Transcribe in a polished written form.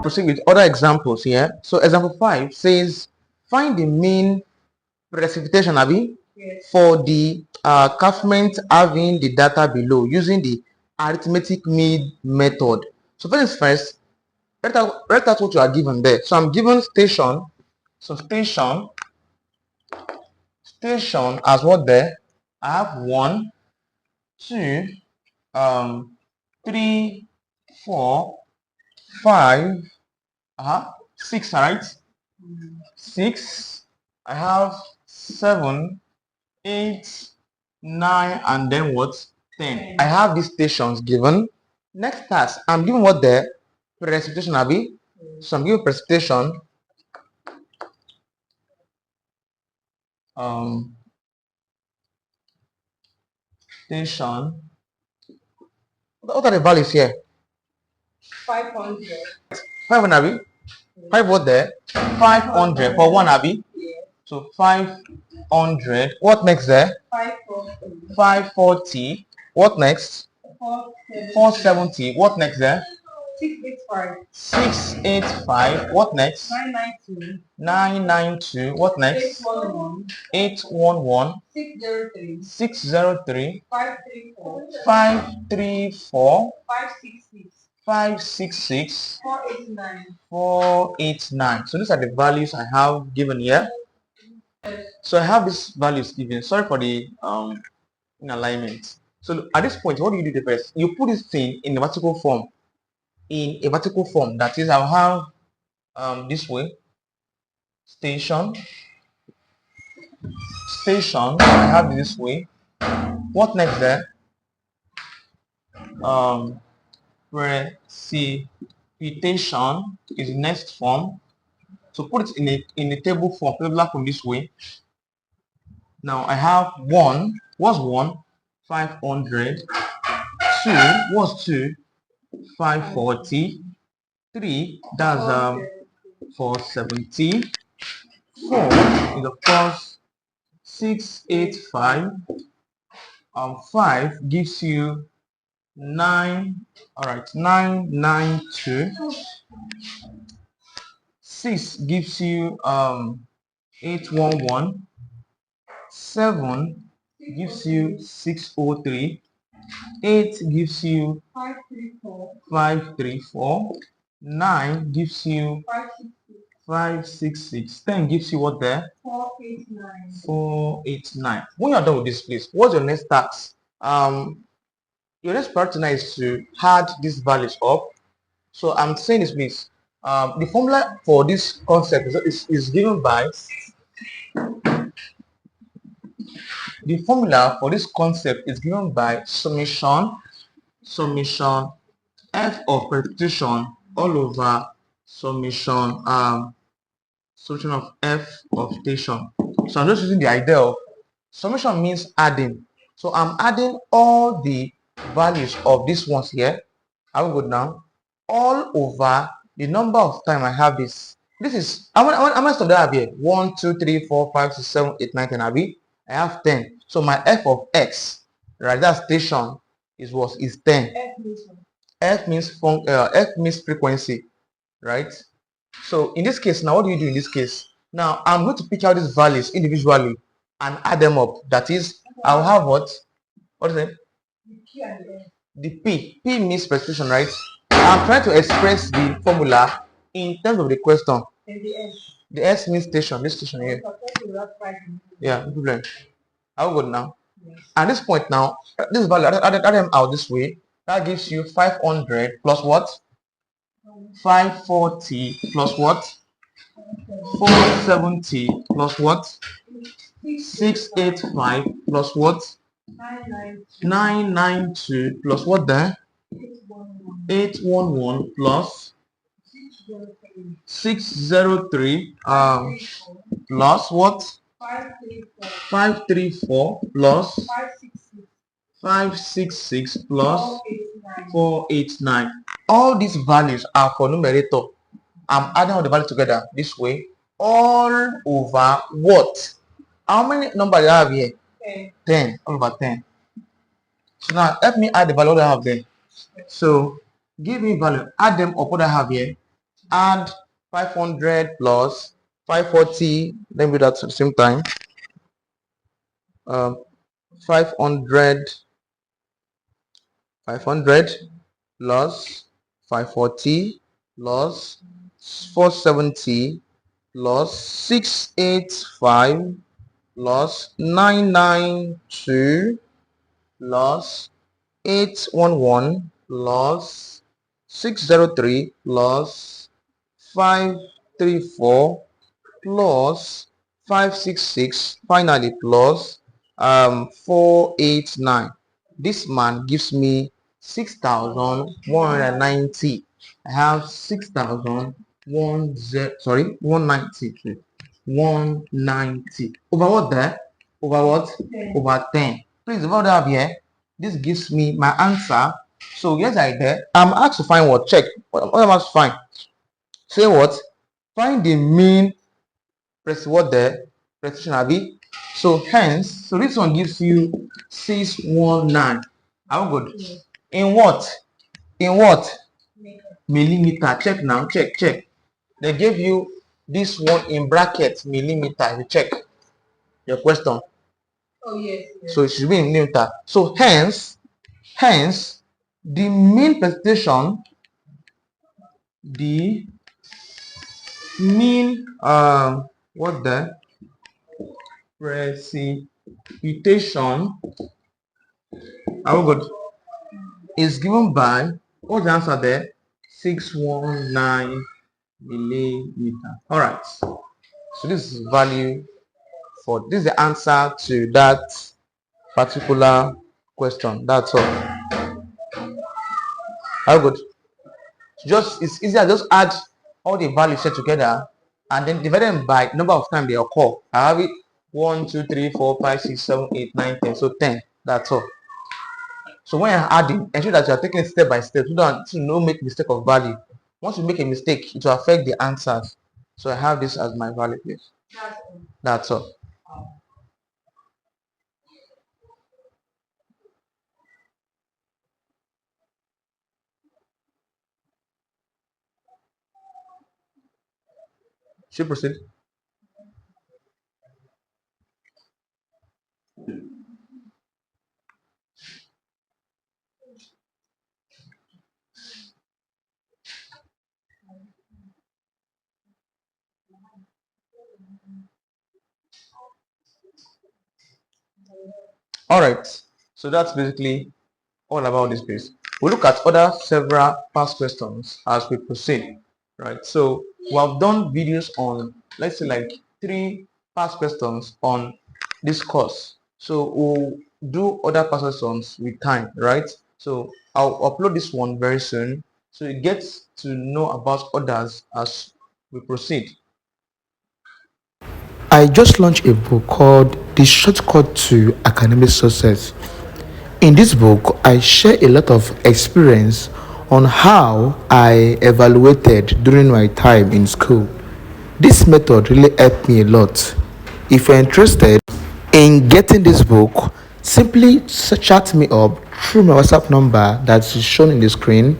proceed with other examples here. So example 5 says, find the mean precipitation, Abby, for the catchment having the data below using the arithmetic mean method. So first, write out what you are given there. So I'm given station. So station as what there? I have 1, 2, 3, 4, 5, 6, right? 6. I have 7, 8, 9, and then what? 10. I have these stations given. Next task, I'm given what there? Precipitation, Abby. So I'm given precipitation. Station. What are the values here? 500. 500, Abby. 5 what there? 500 for 1, Abby. So 500. What next there? 540. 540. What next? 470. What next there? 685. 685. What next? 992. 992. What next? 811. 811. 603. 603. 534. 534. 566. 566. 489. 489. So these are the values I have given here. So I have these values given. Sorry for the in alignment. So at this point, what do you do the first? You put this thing in a vertical form. In a vertical form, that is, I'll have this way. Station. I have this way. What next there? Precipitation is the next form. So put it in a table form, tabular form this way. Now I have 1. What's 1? 500. 2. What's 2? 540. 3. That's 470. 4 is of course 685. 5 gives you 9. All right, 992. 6 gives you 811. 7 gives you 603. 8 gives you 534. 9 gives you 566. 10 gives you what there? 489. 489. When you're done with this, please, what's your next task? Your next priority now is to add these values up. So I'm saying this, please. The formula for this concept is given by summation f of precipitation all over summation of f of station. So I'm just using the idea of summation means adding. So I'm adding all the values of these ones here. I will go down all over the number of time I have this. This is how much of that I have here? 1, 2, 3, 4, 5, 6, 7, 8, 9, 10. I have 10. So my f of x, right? That station is 10. F means frequency, right? So in this case, now what do you do in this case? Now I'm going to pick out these values individually and add them up. That is, I'll have what? What is it? The P. P means precipitation, right? I'm trying to express the formula in terms of the question. The S means station. This station here. Yeah, no problem. How good now? Yes. At this point now, this value add them out this way. That gives you 500 plus what? 540 plus what? 470 plus what? 685 plus what? 992 plus what there? 811 plus 603 plus what? 534 plus 566 plus 489. All these values are for numerator. I'm adding all the values together this way. All over what? How many numbers do I have here? 10. All over 10. So now help me add the value that I have there. So give me value. Add them up what I have here. add 500 plus 540. Let me do that at the same time. 500 plus 540 plus 470 plus 685 plus 992 plus 811 plus 603 plus 534 plus 566, finally plus 489. This man gives me 6,190. I have 190. 190 over what there? Over what? Over 10. Please, over there here, this gives me my answer. So yes, I did. I'm asked to find what? Check. What am I asked to find? Say what? Find the mean what there? Precision Abi. So hence, so this one gives you 619. How good? In what? In what? Millimeter. Check now. Check. They gave you this one in brackets millimeter. You check your question. Oh yes. So it should be in millimeter. So hence, the mean precipitation, the mean what the precipitation, how good, is given by, what's the answer there? 619 millimeter. All right, so this is value for this is the answer to that particular question. That's all. How good. Just it's easier, just add all the values set together and then divide them by number of times they occur. I have it 1 2 3 4 5 6 7 8 9 10, so 10. That's all. So when you're adding, ensure that you are taking it step by step so that you don't make mistake of value. Once you make a mistake, it will affect the answers. So I have this as my value, please. That's all. Should proceed. All right. So that's basically all about this piece. We'll look at other several past questions as we proceed, right? So we have done videos on, let's say, like 3 past questions on this course. So we'll do other past questions with time, right? So I'll upload this one very soon so you get to know about others as we proceed. I just launched a book called The Shortcut to Academic Success. In this book, I share a lot of experience on how I evaluated during my time in school. This method really helped me a lot. If you're interested in getting this book, simply chat me up through my WhatsApp number that is shown in the screen,